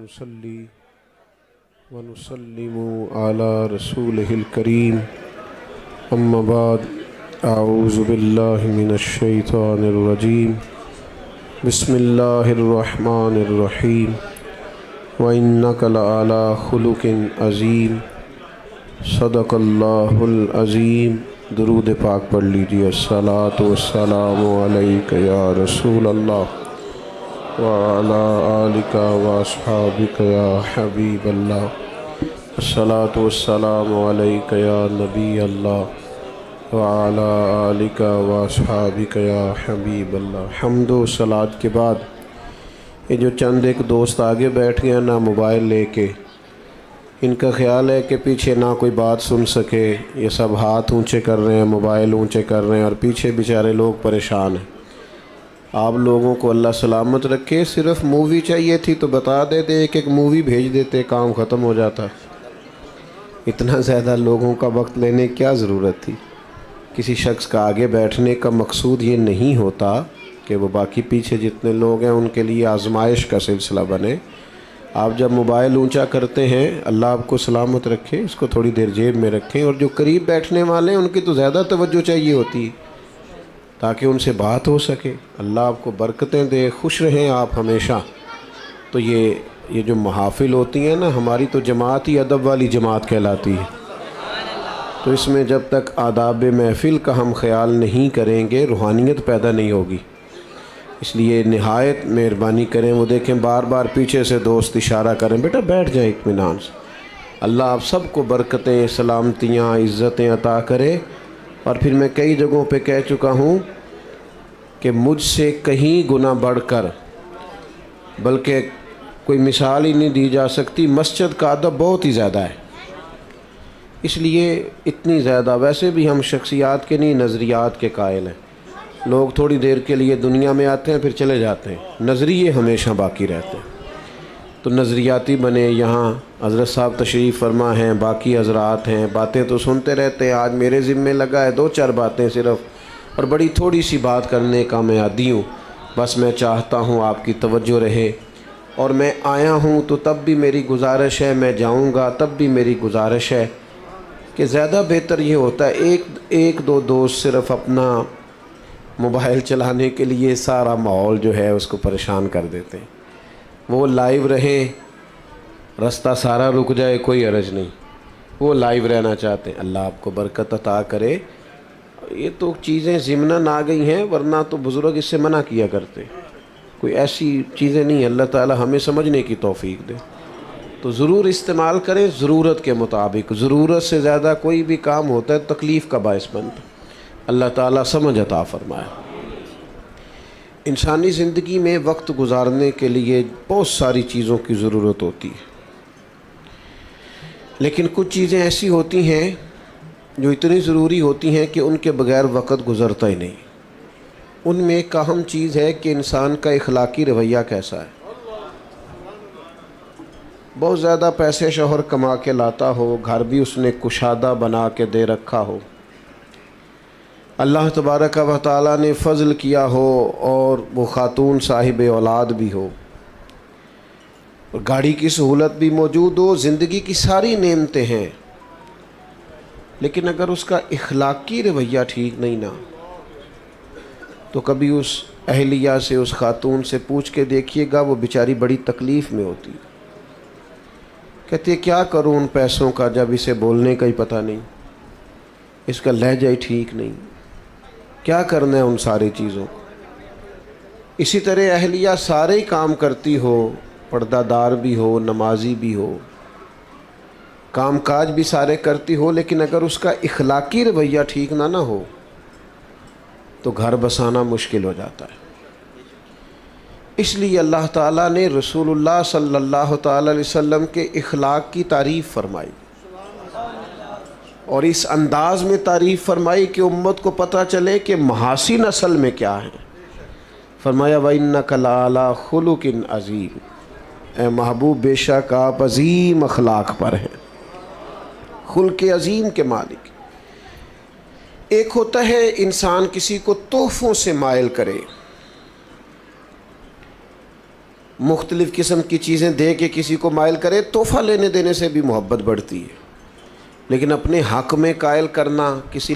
ونصلي ونسلم على رسوله الكريم أما بعد أعوذ بالله من الشيطان الرجيم بسم الله الرحمن الرحيم وإنك لعلى خلق عظيم صدق الله العظيم۔ درود پاک پڑھ لیجیے۔ الصلاۃ والسلام علیک یا رسول اللہ وعلی آلک واصحابک یا حبیب اللہ۔ الصلاۃ والسلام علیک یا نبی اللہ وعلی آلک واصحابک یا حبیب اللہ۔ حمد و صلاۃ کے بعد یہ جو چند ایک دوست آگے بیٹھ گئے نا موبائل لے کے، ان کا خیال ہے کہ پیچھے نہ کوئی بات سن سکے، یہ سب ہاتھ اونچے کر رہے ہیں، موبائل اونچے کر رہے ہیں اور پیچھے بیچارے لوگ پریشان ہیں۔ آپ لوگوں کو اللہ سلامت رکھے۔ صرف مووی چاہیے تھی تو بتا دیتے، ایک مووی بھیج دیتے، کام ختم ہو جاتا۔ اتنا زیادہ لوگوں کا وقت لینے کی کیا ضرورت تھی؟ کسی شخص کا آگے بیٹھنے کا مقصود یہ نہیں ہوتا کہ وہ باقی پیچھے جتنے لوگ ہیں ان کے لیے آزمائش کا سلسلہ بنے۔ آپ جب موبائل اونچا کرتے ہیں، اللہ آپ کو سلامت رکھے، اس کو تھوڑی دیر جیب میں رکھیں، اور جو قریب بیٹھنے والے ہیں ان کی تو زیادہ توجہ چاہیے ہوتی ہے تاکہ ان سے بات ہو سکے۔ اللہ آپ کو برکتیں دے، خوش رہیں آپ ہمیشہ۔ تو یہ جو محافل ہوتی ہیں نا، ہماری تو جماعت ہی ادب والی جماعت کہلاتی ہے۔ تو اس میں جب تک آداب محفل کا ہم خیال نہیں کریں گے، روحانیت پیدا نہیں ہوگی۔ اس لیے نہایت مہربانی کریں۔ وہ دیکھیں بار بار پیچھے سے دوست اشارہ کریں، بیٹا بیٹھ جائیں اطمینان سے۔ اللہ آپ سب کو برکتیں، سلامتیاں، عزتیں عطا کرے۔ اور پھر میں کئی جگہوں پہ کہہ چکا ہوں کہ مجھ سے کہیں گنا بڑھ کر، بلکہ کوئی مثال ہی نہیں دی جا سکتی، مسجد کا ادب بہت ہی زیادہ ہے۔ اس لیے اتنی زیادہ، ویسے بھی ہم شخصیات کے نہیں نظریات کے قائل ہیں۔ لوگ تھوڑی دیر کے لیے دنیا میں آتے ہیں پھر چلے جاتے ہیں، نظریے ہمیشہ باقی رہتے ہیں۔ تو نظریاتی بنے۔ یہاں حضرت صاحب تشریف فرما ہیں، باقی حضرات ہیں، باتیں تو سنتے رہتے ہیں۔ آج میرے ذمے لگا ہے 2-4 باتیں صرف، اور بڑی تھوڑی سی بات کرنے کا میں عادی ہوں۔ بس میں چاہتا ہوں آپ کی توجہ رہے، اور میں آیا ہوں تو تب بھی میری گزارش ہے، میں جاؤں گا تب بھی میری گزارش ہے کہ زیادہ بہتر یہ ہوتا ہے ایک دو دوست صرف اپنا موبائل چلانے کے لیے سارا ماحول جو ہے اس کو پریشان کر دیتے ہیں۔ وہ لائیو رہیں، رستہ سارا رک جائے کوئی حرج نہیں، وہ لائیو رہنا چاہتے ہیں۔ اللہ آپ کو برکت عطا کرے۔ یہ تو چیزیں ضمناً آ گئی ہیں، ورنہ تو بزرگ اس سے منع کیا کرتے۔ کوئی ایسی چیزیں نہیں، اللہ تعالی ہمیں سمجھنے کی توفیق دے۔ تو ضرور استعمال کریں ضرورت کے مطابق۔ ضرورت سے زیادہ کوئی بھی کام ہوتا ہے تکلیف کا باعث بنتا ہے۔ اللہ تعالیٰ سمجھ عطا فرمائے۔ انسانی زندگی میں وقت گزارنے کے لیے بہت ساری چیزوں کی ضرورت ہوتی ہے، لیکن کچھ چیزیں ایسی ہوتی ہیں جو اتنی ضروری ہوتی ہیں کہ ان کے بغیر وقت گزرتا ہی نہیں۔ ان میں ایک اہم چیز ہے کہ انسان کا اخلاقی رویہ کیسا ہے۔ بہت زیادہ پیسے شوہر کما کے لاتا ہو، گھر بھی اس نے کشادہ بنا کے دے رکھا ہو، اللہ تبارک و تعالیٰ نے فضل کیا ہو، اور وہ خاتون صاحب اولاد بھی ہو، اور گاڑی کی سہولت بھی موجود ہو، زندگی کی ساری نعمتیں ہیں، لیکن اگر اس کا اخلاقی رویہ ٹھیک نہیں نا، تو کبھی اس اہلیہ سے، اس خاتون سے پوچھ کے دیکھیے گا، وہ بیچاری بڑی تکلیف میں ہوتی، کہتے کیا کروں ان پیسوں کا جب اسے بولنے کا ہی پتہ نہیں، اس کا لہجہ ہی ٹھیک نہیں، کیا کرنا ہے ان ساری چیزوں کو۔ اسی طرح اہلیہ سارے کام کرتی ہو، پردہ دار بھی ہو، نمازی بھی ہو، کام کاج بھی سارے کرتی ہو، لیکن اگر اس کا اخلاقی رویہ ٹھیک نہ ہو تو گھر بسانا مشکل ہو جاتا ہے۔ اس لیے اللہ تعالیٰ نے رسول اللہ صلی اللہ تعالی علیہ وسلم کے اخلاق کی تعریف فرمائی، اور اس انداز میں تعریف فرمائی کہ امت کو پتہ چلے کہ محاسن اصل میں کیا ہیں۔ فرمایا وَإِنَّكَ لَعَلَىٰ خُلُقٍ عَظِيمٍ، اے محبوب بے شک آپ عظیم اخلاق پر ہیں، خلق عظیم کے مالک۔ ایک ہوتا ہے انسان کسی کو تحفوں سے مائل کرے، مختلف قسم کی چیزیں دے کے کسی کو مائل کرے، تحفہ لینے دینے سے بھی محبت بڑھتی ہے، لیکن اپنے حق میں قائل کرنا، کسی